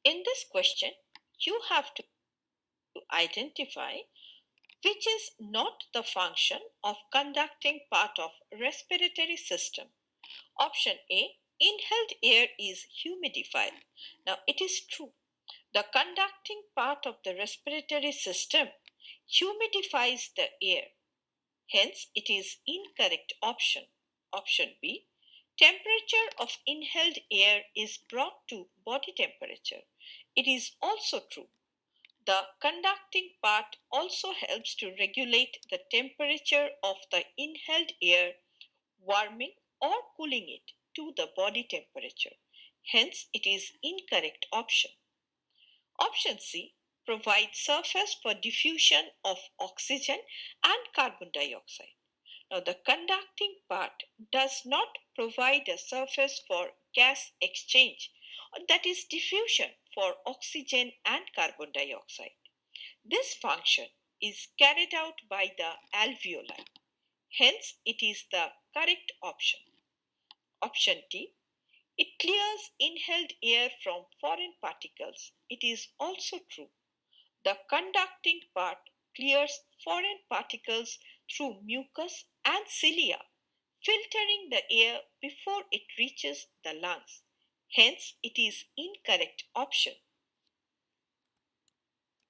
In this question, you have to identify which is not the function of conducting part of respiratory system. Option A, inhaled air is humidified. Now it is true. The conducting part of the respiratory system humidifies the air. Hence, it is incorrect option. Option B, temperature of inhaled air is brought to body temperature. It is also true. The conducting part also helps to regulate the temperature of the inhaled air, warming or cooling it to the body temperature. Hence, it is incorrect option. Option C provides surface for diffusion of oxygen and carbon dioxide. Now, the conducting part does not provide a surface for gas exchange, that is, diffusion for oxygen and carbon dioxide. This function is carried out by the alveoli. Hence, it is the correct option. Option D, it clears inhaled air from foreign particles. It is also true. The conducting part clears foreign particles through mucus and cilia, filtering the air before it reaches the lungs. Hence, it is incorrect option.